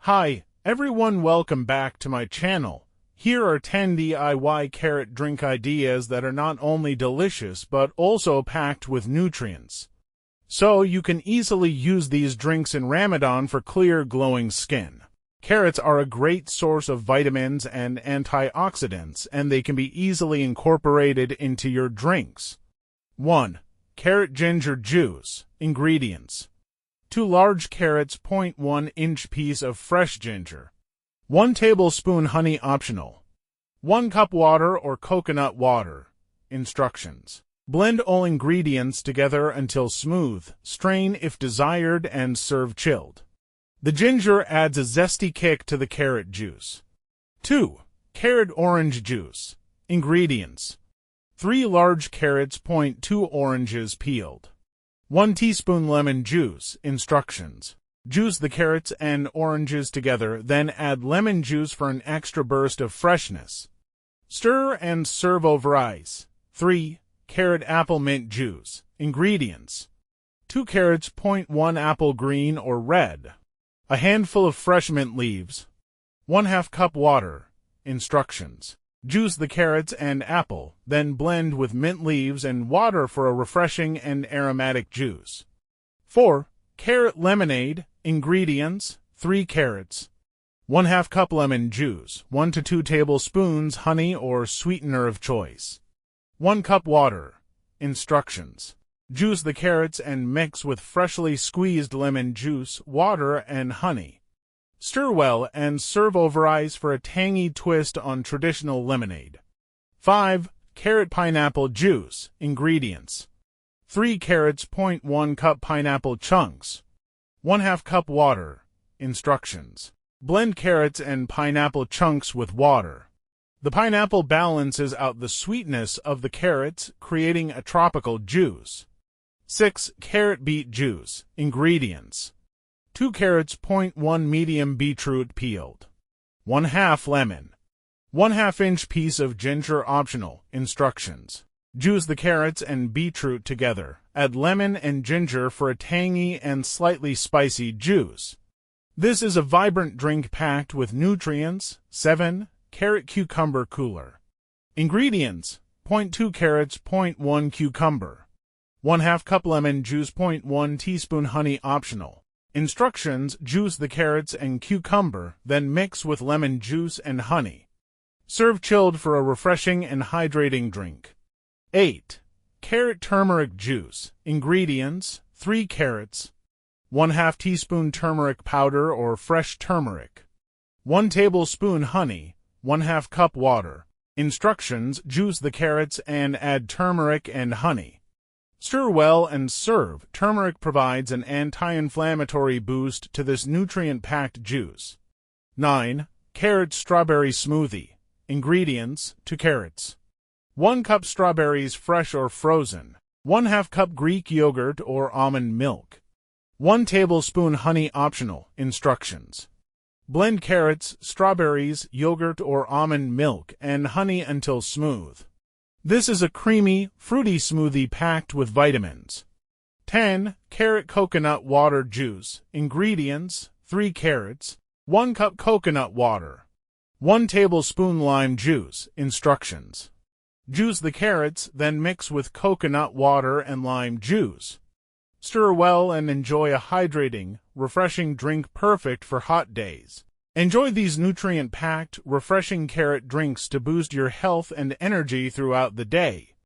Hi, everyone, welcome back to my channel. Here are 10 DIY carrot drink ideas that are not only delicious but also packed with nutrients. So you can easily use these drinks in Ramadan for clear, glowing skin. Carrots are a great source of vitamins and antioxidants, and they can be easily incorporated into your drinks. 1. Carrot ginger juice. Ingredients: 2 large carrots, 0.1-inch piece of fresh ginger, 1 tablespoon honey optional, 1 cup water or coconut water. Instructions: blend all ingredients together until smooth, strain if desired, and serve chilled. The ginger adds a zesty kick to the carrot juice. 2. Carrot orange juice. Ingredients: 3 large carrots, 0.2 oranges peeled, 1 teaspoon lemon juice. Instructions: juice the carrots and oranges together, then add lemon juice for an extra burst of freshness. Stir and serve over ice. 3. Carrot apple mint juice. Ingredients: 2 carrots, 0.1 apple, green or red, a handful of fresh mint leaves, 1/2 cup water. Instructions: juice the carrots and apple, then blend with mint leaves and water for a refreshing and aromatic juice. 4. Carrot lemonade. Ingredients: 3 carrots, 1/2 cup lemon juice, 1 to 2 tablespoons honey or sweetener of choice, 1 cup water. Instructions: juice the carrots and mix with freshly squeezed lemon juice, water, and honey. Stir well and serve over ice for a tangy twist on traditional lemonade. 5. Carrot pineapple juice. Ingredients: 3 carrots, 0.1 cup pineapple chunks, 1/2 cup water. Instructions: blend carrots and pineapple chunks with water. The pineapple balances out the sweetness of the carrots, creating a tropical juice. 6. Carrot beet juice. Ingredients: 2 carrots, 0.1 medium beetroot peeled, 1/2 lemon, 1/2-inch piece of ginger optional. Instructions: juice the carrots and beetroot together, add lemon and ginger for a tangy and slightly spicy juice. This is a vibrant drink packed with nutrients. 7. Carrot cucumber cooler. Ingredients: 0.2 carrots, 0.1 cucumber, 1/2 cup lemon juice, 0.1 teaspoon honey optional. Instructions: juice the carrots and cucumber, then mix with lemon juice and honey. Serve chilled for a refreshing and hydrating drink. 8. Carrot turmeric juice. Ingredients: 3 carrots, 1/2 teaspoon turmeric powder or fresh turmeric, 1 tablespoon honey, 1/2 cup water. Instructions: juice the carrots and add turmeric and honey. Stir well and serve. Turmeric provides an anti-inflammatory boost to this nutrient-packed juice. 9. Carrot strawberry smoothie. Ingredients: 2 carrots, 1 cup strawberries fresh or frozen, 1/2 cup Greek yogurt or almond milk, 1 tablespoon honey optional. Instructions: blend carrots, strawberries, yogurt or almond milk, and honey until smooth. This is a creamy, fruity smoothie packed with vitamins. 10. Carrot coconut water juice. Ingredients: 3 carrots, 1 cup coconut water, 1 tablespoon lime juice. Instructions: juice the carrots, then mix with coconut water and lime juice. Stir well and enjoy a hydrating, refreshing drink perfect for hot days. Enjoy these nutrient-packed, refreshing carrot drinks to boost your health and energy throughout the day.